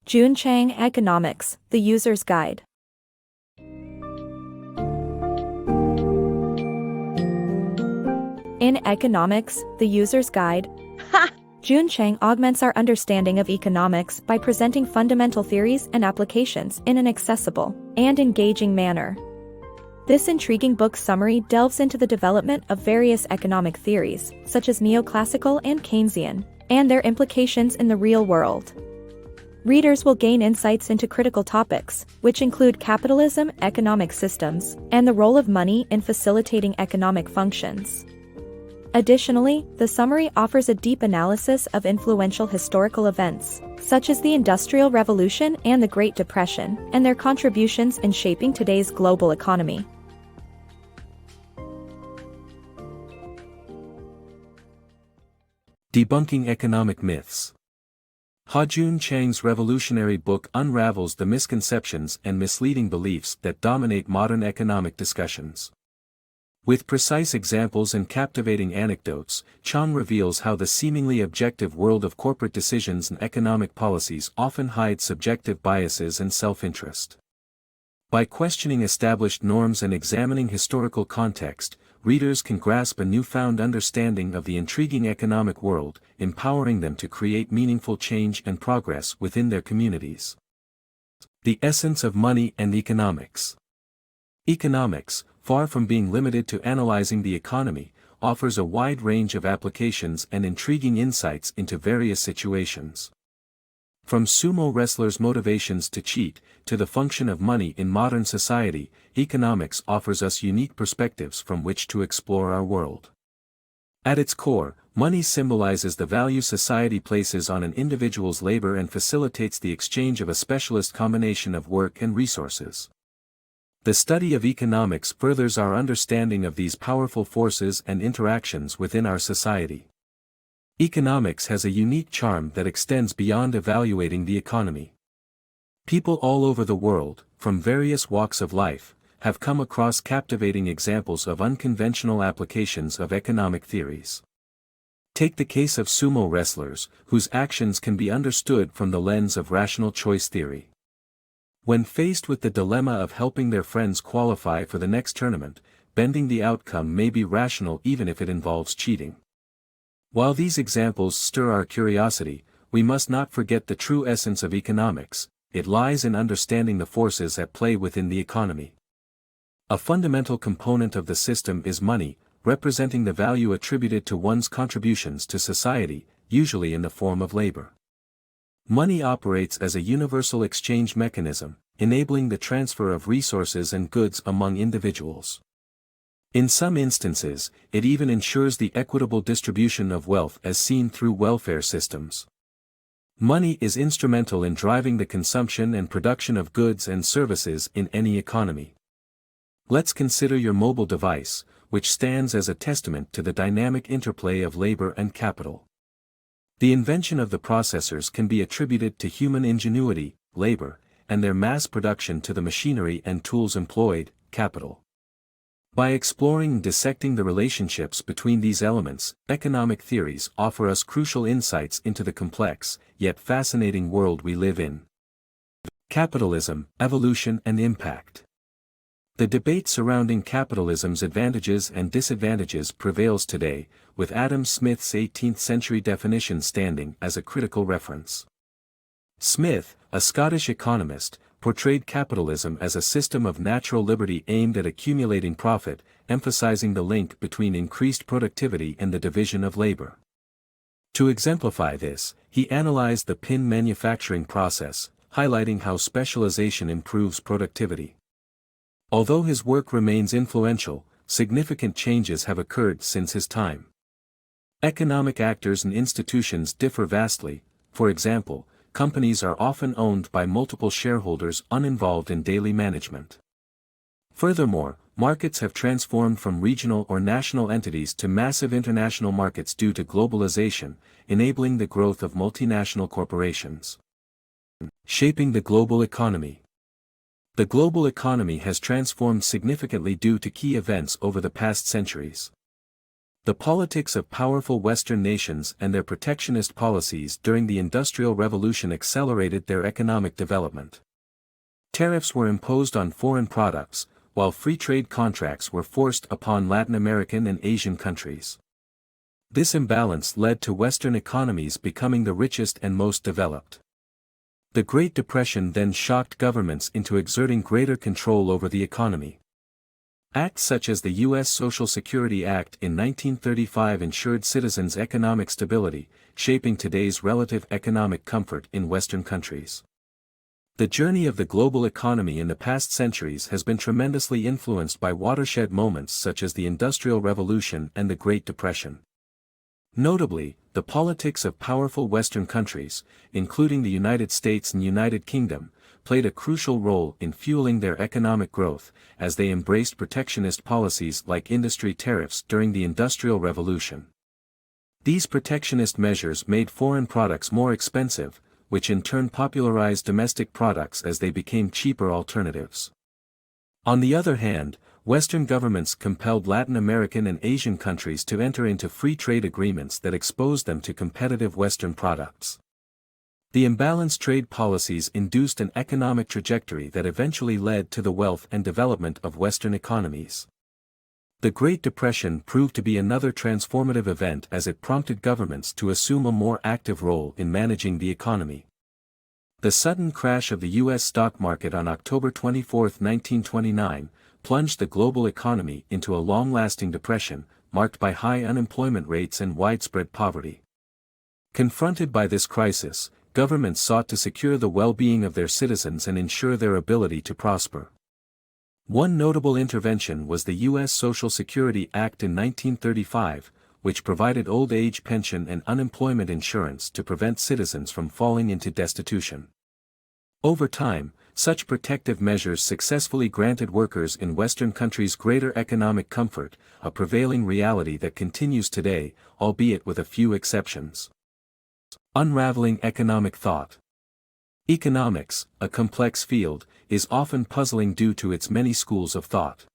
Ha-Joon Chang, Economics, The User's Guide. In Economics, The User's Guide, Ha-Joon Chang augments our understanding of economics by presenting fundamental theories and applications in an accessible and engaging manner. This intriguing book summary delves into the development of various economic theories, such as neoclassical and Keynesian, and their implications in the real world. Readers will gain insights into critical topics, which include capitalism, economic systems, and the role of money in facilitating economic functions. Additionally, the summary offers a deep analysis of influential historical events, such as the Industrial Revolution and the Great Depression, and their contributions in shaping today's global economy. Debunking Economic Myths. Ha-Joon Chang's revolutionary book unravels the misconceptions and misleading beliefs that dominate modern economic discussions. With precise examples and captivating anecdotes, Chang reveals how the seemingly objective world of corporate decisions and economic policies often hides subjective biases and self-interest. By questioning established norms and examining historical context, readers can grasp a newfound understanding of the intriguing economic world, empowering them to create meaningful change and progress within their communities. The essence of money and economics. Economics, far from being limited to analyzing the economy, offers a wide range of applications and intriguing insights into various situations. From sumo wrestlers' motivations to cheat, to the function of money in modern society, economics offers us unique perspectives from which to explore our world. At its core, money symbolizes the value society places on an individual's labor and facilitates the exchange of a specialist combination of work and resources. The study of economics furthers our understanding of these powerful forces and interactions within our society. Economics has a unique charm that extends beyond evaluating the economy. People all over the world, from various walks of life, have come across captivating examples of unconventional applications of economic theories. Take the case of sumo wrestlers, whose actions can be understood from the lens of rational choice theory. When faced with the dilemma of helping their friends qualify for the next tournament, bending the outcome may be rational even if it involves cheating. While these examples stir our curiosity, we must not forget the true essence of economics. It lies in understanding the forces at play within the economy. A fundamental component of the system is money, representing the value attributed to one's contributions to society, usually in the form of labor. Money operates as a universal exchange mechanism, enabling the transfer of resources and goods among individuals. In some instances, it even ensures the equitable distribution of wealth as seen through welfare systems. Money is instrumental in driving the consumption and production of goods and services in any economy. Let's consider your mobile device, which stands as a testament to the dynamic interplay of labor and capital. The invention of the processors can be attributed to human ingenuity, labor, and their mass production to the machinery and tools employed, capital. By exploring and dissecting the relationships between these elements, economic theories offer us crucial insights into the complex, yet fascinating world we live in. Capitalism, evolution and impact. The debate surrounding capitalism's advantages and disadvantages prevails today, with Adam Smith's 18th-century definition standing as a critical reference. Smith, a Scottish economist, portrayed capitalism as a system of natural liberty aimed at accumulating profit, emphasizing the link between increased productivity and the division of labor. To exemplify this, he analyzed the pin manufacturing process, highlighting how specialization improves productivity. Although his work remains influential, significant changes have occurred since his time. Economic actors and institutions differ vastly. For example, companies are often owned by multiple shareholders uninvolved in daily management. Furthermore, markets have transformed from regional or national entities to massive international markets due to globalization, enabling the growth of multinational corporations. Shaping the global economy. The global economy has transformed significantly due to key events over the past centuries. The politics of powerful Western nations and their protectionist policies during the Industrial Revolution accelerated their economic development. Tariffs were imposed on foreign products, while free trade contracts were forced upon Latin American and Asian countries. This imbalance led to Western economies becoming the richest and most developed. The Great Depression then shocked governments into exerting greater control over the economy. Acts such as the U.S. Social Security Act in 1935 ensured citizens' economic stability, shaping today's relative economic comfort in Western countries. The journey of the global economy in the past centuries has been tremendously influenced by watershed moments such as the Industrial Revolution and the Great Depression. Notably, the politics of powerful Western countries, including the United States and United Kingdom, played a crucial role in fueling their economic growth, as they embraced protectionist policies like industry tariffs during the Industrial Revolution. These protectionist measures made foreign products more expensive, which in turn popularized domestic products as they became cheaper alternatives. On the other hand, Western governments compelled Latin American and Asian countries to enter into free trade agreements that exposed them to competitive Western products. The imbalanced trade policies induced an economic trajectory that eventually led to the wealth and development of Western economies. The Great Depression proved to be another transformative event as it prompted governments to assume a more active role in managing the economy. The sudden crash of the U.S. stock market on October 24, 1929, plunged the global economy into a long-lasting depression, marked by high unemployment rates and widespread poverty. Confronted by this crisis, governments sought to secure the well-being of their citizens and ensure their ability to prosper. One notable intervention was the U.S. Social Security Act in 1935, which provided old age pension and unemployment insurance to prevent citizens from falling into destitution. Over time, such protective measures successfully granted workers in Western countries greater economic comfort, a prevailing reality that continues today, albeit with a few exceptions. Unraveling economic thought. Economics, a complex field, is often puzzling due to its many schools of thought.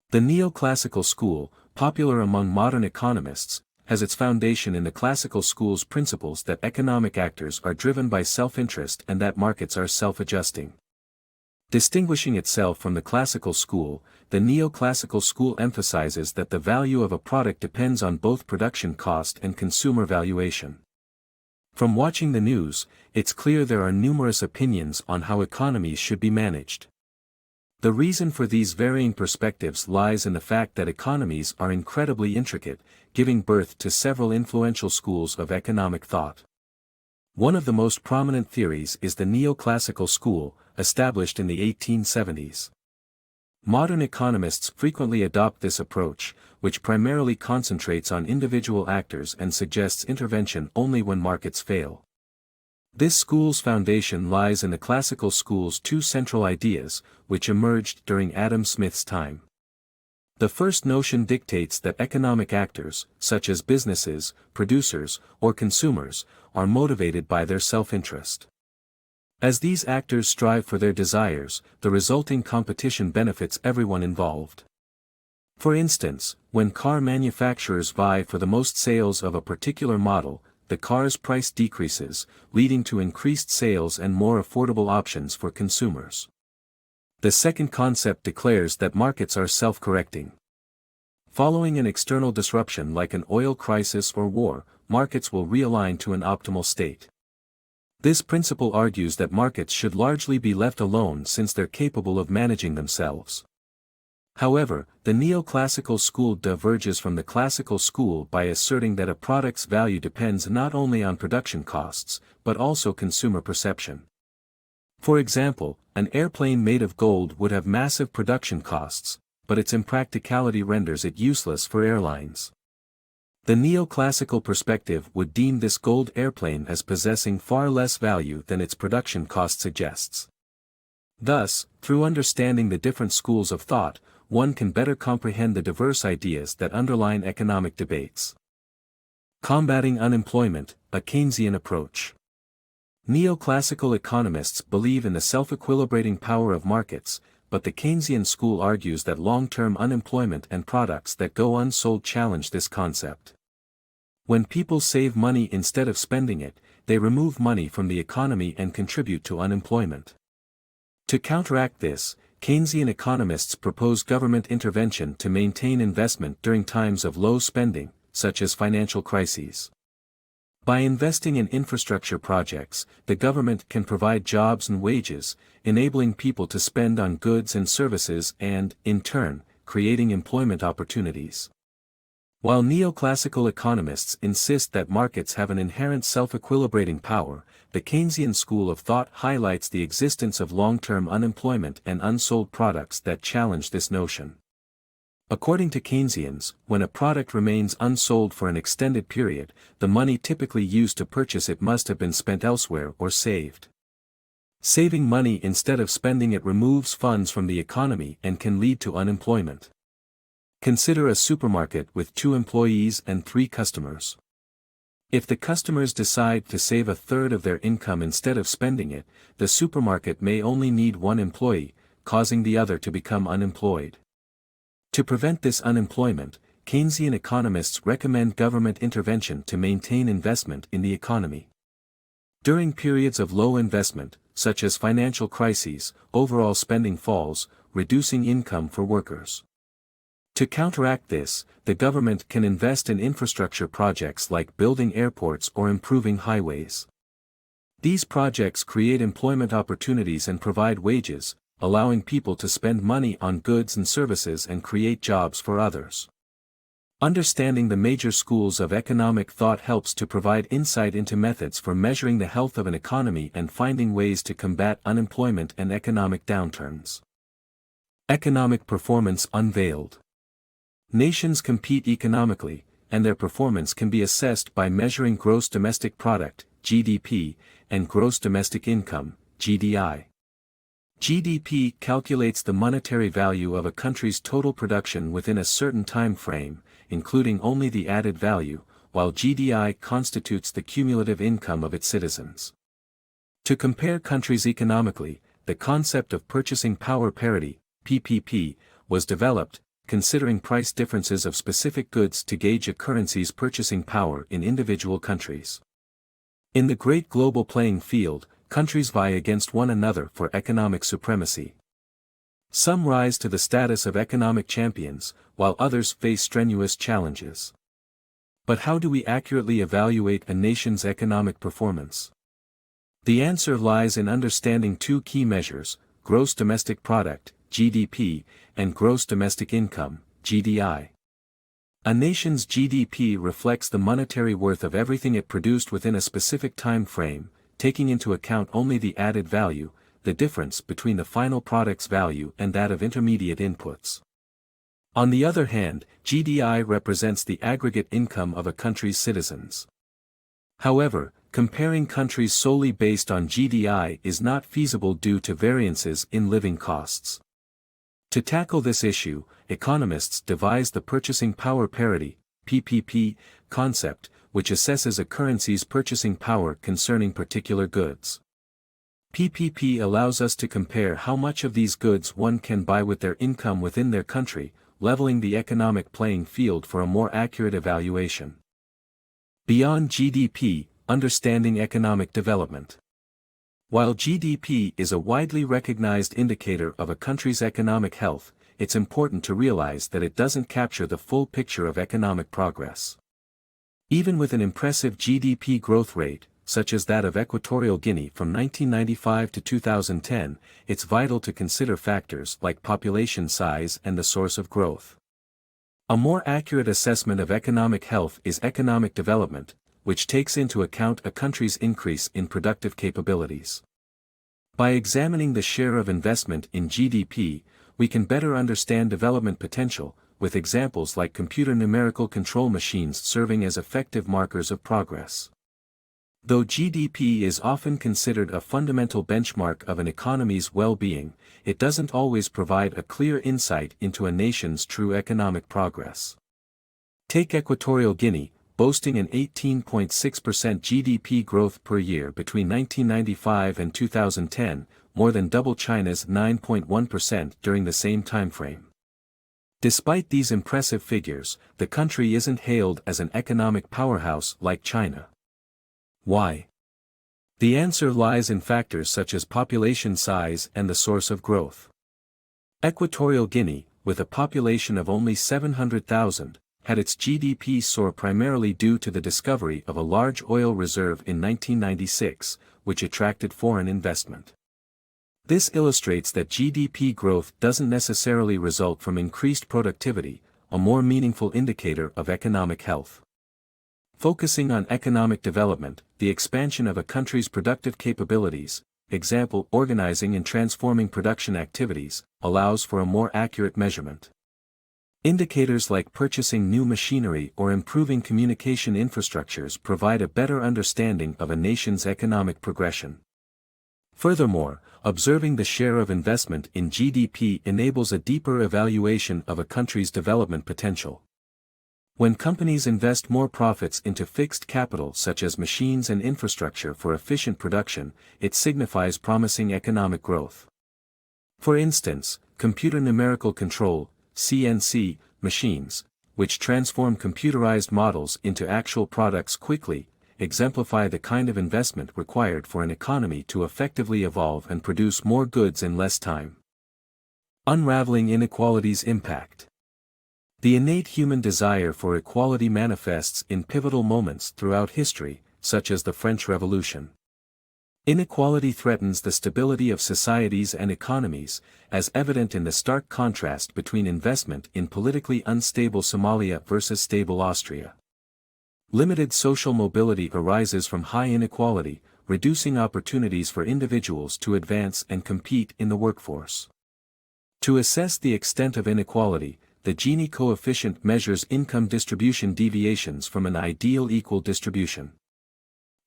The neoclassical school, popular among modern economists, has its foundation in the classical school's principles that economic actors are driven by self-interest and that markets are self-adjusting. Distinguishing itself from the classical school, the neoclassical school emphasizes that the value of a product depends on both production cost and consumer valuation. From watching the news, it's clear there are numerous opinions on how economies should be managed. The reason for these varying perspectives lies in the fact that economies are incredibly intricate, giving birth to several influential schools of economic thought. One of the most prominent theories is the neoclassical school, established in the 1870s. Modern economists frequently adopt this approach, which primarily concentrates on individual actors and suggests intervention only when markets fail. This school's foundation lies in the classical school's two central ideas, which emerged during Adam Smith's time. The first notion dictates that economic actors, such as businesses, producers, or consumers, are motivated by their self-interest. As these actors strive for their desires, the resulting competition benefits everyone involved. For instance, when car manufacturers vie for the most sales of a particular model, the car's price decreases, leading to increased sales and more affordable options for consumers. The second concept declares that markets are self-correcting. Following an external disruption like an oil crisis or war, markets will realign to an optimal state. This principle argues that markets should largely be left alone since they're capable of managing themselves. However, the neoclassical school diverges from the classical school by asserting that a product's value depends not only on production costs, but also consumer perception. For example, an airplane made of gold would have massive production costs, but its impracticality renders it useless for airlines. The neoclassical perspective would deem this gold airplane as possessing far less value than its production cost suggests. Thus, through understanding the different schools of thought, one can better comprehend the diverse ideas that underlie economic debates. Combating unemployment, a Keynesian approach. Neoclassical economists believe in the self-equilibrating power of markets, but the Keynesian school argues that long-term unemployment and products that go unsold challenge this concept. When people save money instead of spending it, they remove money from the economy and contribute to unemployment. To counteract this, Keynesian economists propose government intervention to maintain investment during times of low spending, such as financial crises. By investing in infrastructure projects, the government can provide jobs and wages, enabling people to spend on goods and services and, in turn, creating employment opportunities. While neoclassical economists insist that markets have an inherent self-equilibrating power, the Keynesian school of thought highlights the existence of long-term unemployment and unsold products that challenge this notion. According to Keynesians, when a product remains unsold for an extended period, the money typically used to purchase it must have been spent elsewhere or saved. Saving money instead of spending it removes funds from the economy and can lead to unemployment. Consider a supermarket with 2 employees and 3 customers. If the customers decide to save a third of their income instead of spending it, the supermarket may only need 1 employee, causing the other to become unemployed. To prevent this unemployment, Keynesian economists recommend government intervention to maintain investment in the economy. During periods of low investment, such as financial crises, overall spending falls, reducing income for workers. To counteract this, the government can invest in infrastructure projects like building airports or improving highways. These projects create employment opportunities and provide wages, allowing people to spend money on goods and services and create jobs for others. Understanding the major schools of economic thought helps to provide insight into methods for measuring the health of an economy and finding ways to combat unemployment and economic downturns. Economic performance unveiled. Nations compete economically, and their performance can be assessed by measuring gross domestic product, GDP, and gross domestic income, GDI. GDP calculates the monetary value of a country's total production within a certain time frame, including only the added value, while GDI constitutes the cumulative income of its citizens. To compare countries economically, the concept of purchasing power parity, PPP, was developed, considering price differences of specific goods to gauge a currency's purchasing power in individual countries. In the great global playing field, countries vie against one another for economic supremacy. Some rise to the status of economic champions, while others face strenuous challenges. But how do we accurately evaluate a nation's economic performance? The answer lies in understanding 2 key measures: gross domestic product, GDP, and gross domestic income, GDI. A nation's GDP reflects the monetary worth of everything it produced within a specific time frame, taking into account only the added value, the difference between the final product's value and that of intermediate inputs. On the other hand, GDI represents the aggregate income of a country's citizens. However, comparing countries solely based on GDI is not feasible due to variances in living costs. To tackle this issue, economists devised the purchasing power parity, PPP, concept, which assesses a currency's purchasing power concerning particular goods. PPP allows us to compare how much of these goods one can buy with their income within their country, leveling the economic playing field for a more accurate evaluation. Beyond GDP, understanding economic development. While GDP is a widely recognized indicator of a country's economic health, it's important to realize that it doesn't capture the full picture of economic progress. Even with an impressive GDP growth rate, such as that of Equatorial Guinea from 1995 to 2010, it's vital to consider factors like population size and the source of growth. A more accurate assessment of economic health is economic development, which takes into account a country's increase in productive capabilities. By examining the share of investment in GDP, we can better understand development potential, with examples like computer numerical control machines serving as effective markers of progress. Though GDP is often considered a fundamental benchmark of an economy's well-being, it doesn't always provide a clear insight into a nation's true economic progress. Take Equatorial Guinea, boasting an 18.6% GDP growth per year between 1995 and 2010, more than double China's 9.1% during the same timeframe. Despite these impressive figures, the country isn't hailed as an economic powerhouse like China. Why? The answer lies in factors such as population size and the source of growth. Equatorial Guinea, with a population of only 700,000, had its GDP soar primarily due to the discovery of a large oil reserve in 1996, which attracted foreign investment. This illustrates that GDP growth doesn't necessarily result from increased productivity, a more meaningful indicator of economic health. Focusing on economic development, the expansion of a country's productive capabilities, example organizing and transforming production activities, allows for a more accurate measurement. Indicators like purchasing new machinery or improving communication infrastructures provide a better understanding of a nation's economic progression. Furthermore, observing the share of investment in GDP enables a deeper evaluation of a country's development potential. When companies invest more profits into fixed capital such as machines and infrastructure for efficient production, it signifies promising economic growth. For instance, computer numerical control, CNC, machines, which transform computerized models into actual products quickly, exemplify the kind of investment required for an economy to effectively evolve and produce more goods in less time. Unraveling inequality's impact. The innate human desire for equality manifests in pivotal moments throughout history, such as the French Revolution. Inequality threatens the stability of societies and economies, as evident in the stark contrast between investment in politically unstable Somalia versus stable Austria. Limited social mobility arises from high inequality, reducing opportunities for individuals to advance and compete in the workforce. To assess the extent of inequality, the Gini coefficient measures income distribution deviations from an ideal equal distribution.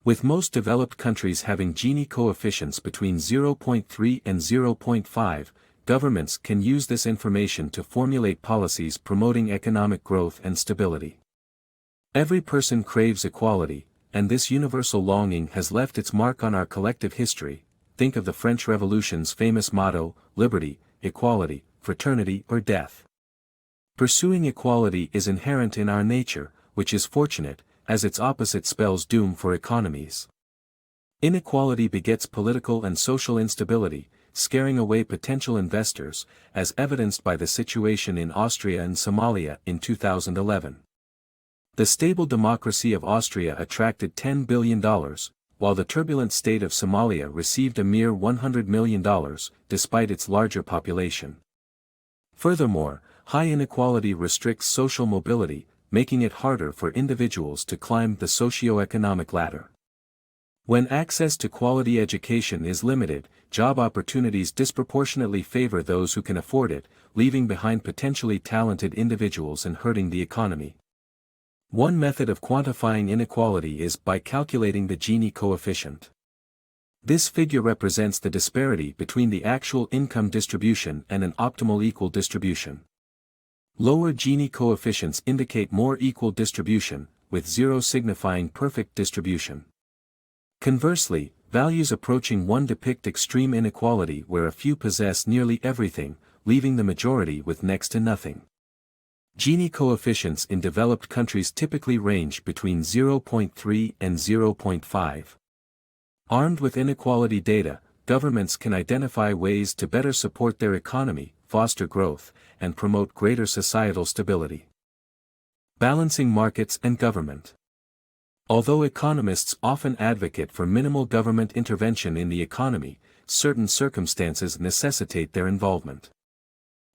With most developed countries having Gini coefficients between 0.3 and 0.5, governments can use this information to formulate policies promoting economic growth and stability. Every person craves equality, and this universal longing has left its mark on our collective history. Think of the French Revolution's famous motto, liberty, equality, fraternity or death. Pursuing equality is inherent in our nature, which is fortunate, as its opposite spells doom for economies. Inequality begets political and social instability, scaring away potential investors, as evidenced by the situation in Austria and Somalia in 2011. The stable democracy of Austria attracted $10 billion, while the turbulent state of Somalia received a mere $100 million, despite its larger population. Furthermore, high inequality restricts social mobility, making it harder for individuals to climb the socio-economic ladder. When access to quality education is limited, job opportunities disproportionately favor those who can afford it, leaving behind potentially talented individuals and hurting the economy. One method of quantifying inequality is by calculating the Gini coefficient. This figure represents the disparity between the actual income distribution and an optimal equal distribution. Lower Gini coefficients indicate more equal distribution, with 0 signifying perfect distribution. Conversely, values approaching 1 depict extreme inequality where a few possess nearly everything, leaving the majority with next to nothing. Gini coefficients in developed countries typically range between 0.3 and 0.5. Armed with inequality data, governments can identify ways to better support their economy, foster growth, and promote greater societal stability. Balancing markets and government. Although economists often advocate for minimal government intervention in the economy, certain circumstances necessitate their involvement.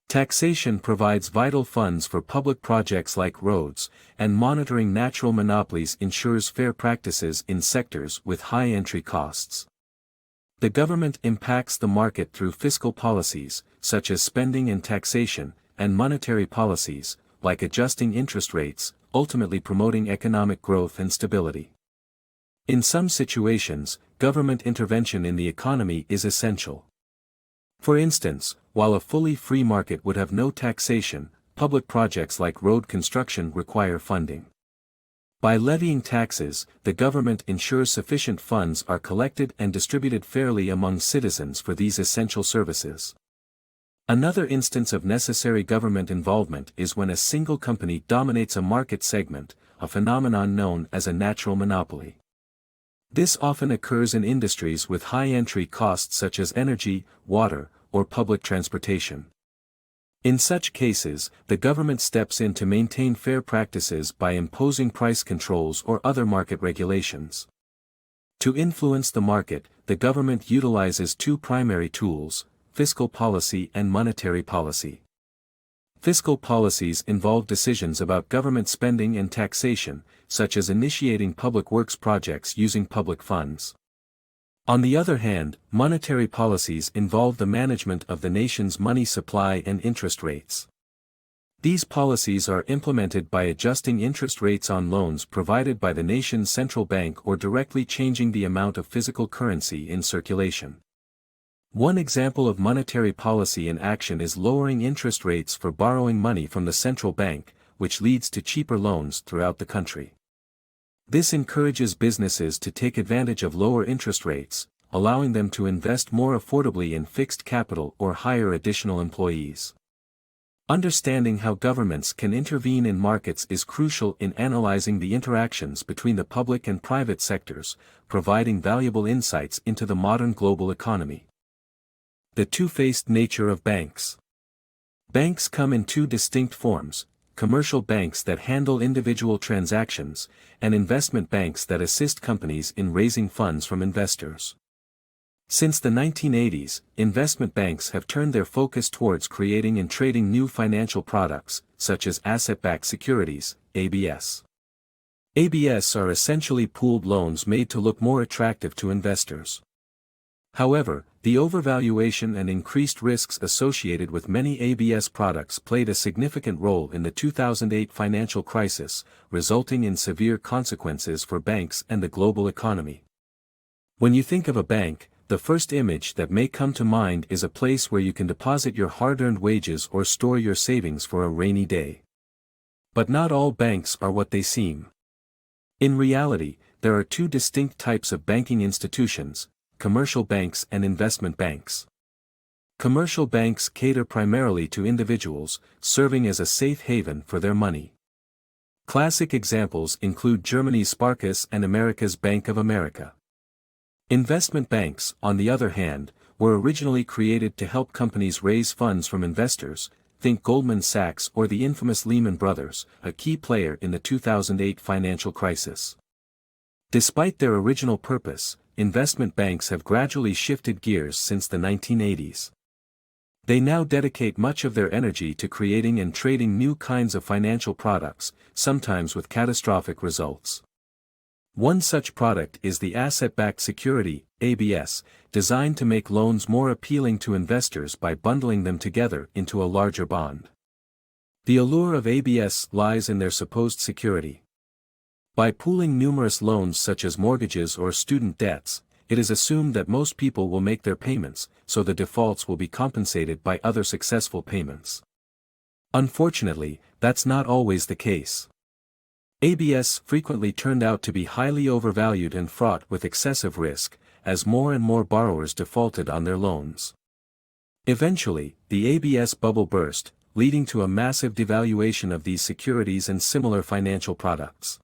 Taxation provides vital funds for public projects like roads, and monitoring natural monopolies ensures fair practices in sectors with high entry costs. The government impacts the market through fiscal policies, such as spending and taxation, and monetary policies, like adjusting interest rates, ultimately promoting economic growth and stability. In some situations, government intervention in the economy is essential. For instance, while a fully free market would have no taxation, public projects like road construction require funding. By levying taxes, the government ensures sufficient funds are collected and distributed fairly among citizens for these essential services. Another instance of necessary government involvement is when a single company dominates a market segment, a phenomenon known as a natural monopoly. This often occurs in industries with high entry costs such as energy, water, or public transportation. In such cases, the government steps in to maintain fair practices by imposing price controls or other market regulations. To influence the market, the government utilizes two primary tools: fiscal policy and monetary policy. Fiscal policies involve decisions about government spending and taxation, such as initiating public works projects using public funds. On the other hand, monetary policies involve the management of the nation's money supply and interest rates. These policies are implemented by adjusting interest rates on loans provided by the nation's central bank or directly changing the amount of physical currency in circulation. One example of monetary policy in action is lowering interest rates for borrowing money from the central bank, which leads to cheaper loans throughout the country. This encourages businesses to take advantage of lower interest rates, allowing them to invest more affordably in fixed capital or hire additional employees. Understanding how governments can intervene in markets is crucial in analyzing the interactions between the public and private sectors, providing valuable insights into the modern global economy. The two-faced nature of banks. Banks come in two distinct forms: commercial banks that handle individual transactions, and investment banks that assist companies in raising funds from investors. Since the 1980s, investment banks have turned their focus towards creating and trading new financial products, such as asset-backed securities, ABS. ABS are essentially pooled loans made to look more attractive to investors. However, the overvaluation and increased risks associated with many ABS products played a significant role in the 2008 financial crisis, resulting in severe consequences for banks and the global economy. When you think of a bank, the first image that may come to mind is a place where you can deposit your hard-earned wages or store your savings for a rainy day. But not all banks are what they seem. In reality, there are two distinct types of banking institutions: commercial banks and investment banks. Commercial banks cater primarily to individuals, serving as a safe haven for their money. Classic examples include Germany's Sparkasse and America's Bank of America. Investment banks, on the other hand, were originally created to help companies raise funds from investors. Think Goldman Sachs or the infamous Lehman Brothers, a key player in the 2008 financial crisis. Despite their original purpose, investment banks have gradually shifted gears since the 1980s. They now dedicate much of their energy to creating and trading new kinds of financial products, sometimes with catastrophic results. One such product is the asset-backed security, ABS, designed to make loans more appealing to investors by bundling them together into a larger bond. The allure of ABS lies in their supposed security. By pooling numerous loans such as mortgages or student debts, it is assumed that most people will make their payments, so the defaults will be compensated by other successful payments. Unfortunately, that's not always the case. ABS frequently turned out to be highly overvalued and fraught with excessive risk, as more and more borrowers defaulted on their loans. Eventually, the ABS bubble burst, leading to a massive devaluation of these securities and similar financial products.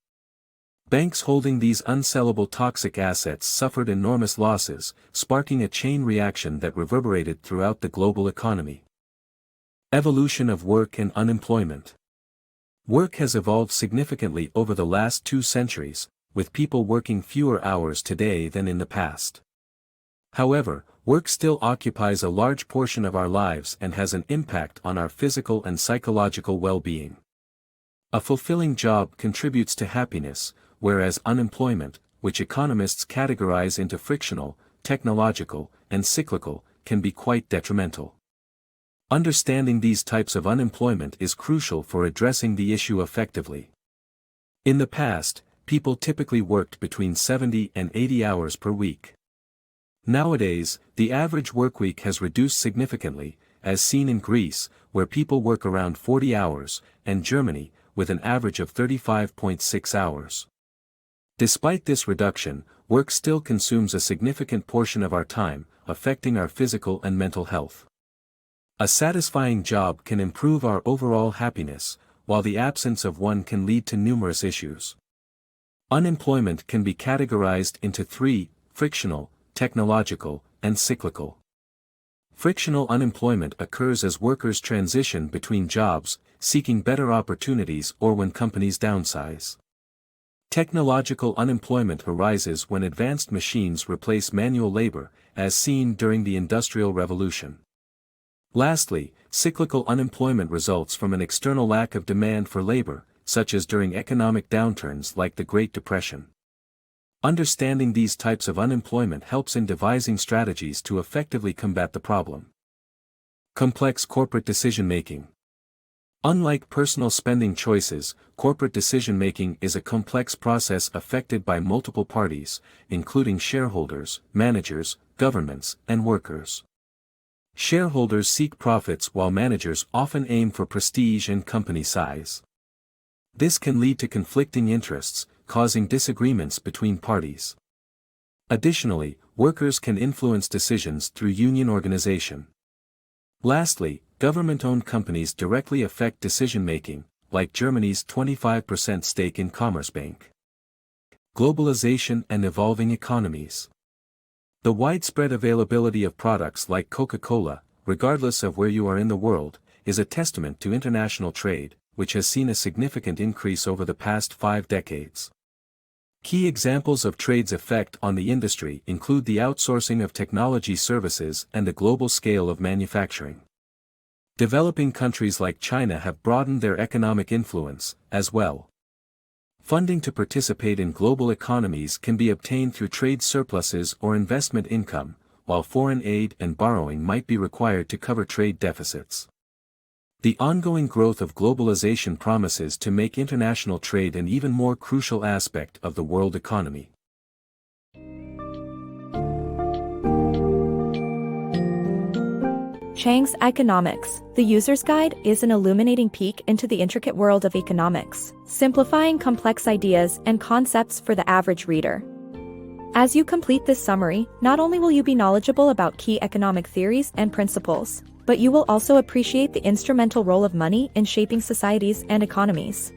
Banks holding these unsellable toxic assets suffered enormous losses, sparking a chain reaction that reverberated throughout the global economy. Evolution of work and unemployment. Work has evolved significantly over the last 2 centuries, with people working fewer hours today than in the past. However, work still occupies a large portion of our lives and has an impact on our physical and psychological well-being. A fulfilling job contributes to happiness, whereas unemployment, which economists categorize into frictional, technological, and cyclical, can be quite detrimental. Understanding these types of unemployment is crucial for addressing the issue effectively. In the past, people typically worked between 70 and 80 hours per week. Nowadays, the average workweek has reduced significantly, as seen in Greece, where people work around 40 hours, and Germany, with an average of 35.6 hours. Despite this reduction, work still consumes a significant portion of our time, affecting our physical and mental health. A satisfying job can improve our overall happiness, while the absence of one can lead to numerous issues. Unemployment can be categorized into three: frictional, technological, and cyclical. Frictional unemployment occurs as workers transition between jobs, seeking better opportunities or when companies downsize. Technological unemployment arises when advanced machines replace manual labor, as seen during the Industrial Revolution. Lastly, cyclical unemployment results from an external lack of demand for labor, such as during economic downturns like the Great Depression. Understanding these types of unemployment helps in devising strategies to effectively combat the problem. Complex corporate decision-making. Unlike personal spending choices, corporate decision-making is a complex process affected by multiple parties, including shareholders, managers, governments, and workers. Shareholders seek profits while managers often aim for prestige and company size. This can lead to conflicting interests, causing disagreements between parties. Additionally, workers can influence decisions through union organization. Lastly, government-owned companies directly affect decision-making, like Germany's 25% stake in Commerzbank. Globalization and evolving economies. The widespread availability of products like Coca-Cola, regardless of where you are in the world, is a testament to international trade, which has seen a significant increase over the past 5 decades. Key examples of trade's effect on the industry include the outsourcing of technology services and the global scale of manufacturing. Developing countries like China have broadened their economic influence, as well. Funding to participate in global economies can be obtained through trade surpluses or investment income, while foreign aid and borrowing might be required to cover trade deficits. The ongoing growth of globalization promises to make international trade an even more crucial aspect of the world economy. Chang's Economics, the User's Guide, is an illuminating peek into the intricate world of economics, simplifying complex ideas and concepts for the average reader. As you complete this summary, not only will you be knowledgeable about key economic theories and principles, but you will also appreciate the instrumental role of money in shaping societies and economies.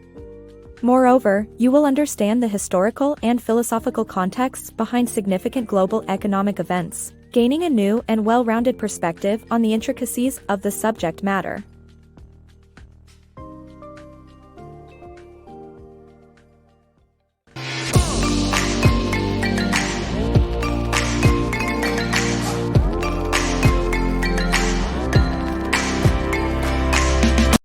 Moreover, you will understand the historical and philosophical contexts behind significant global economic events, gaining a new and well-rounded perspective on the intricacies of the subject matter.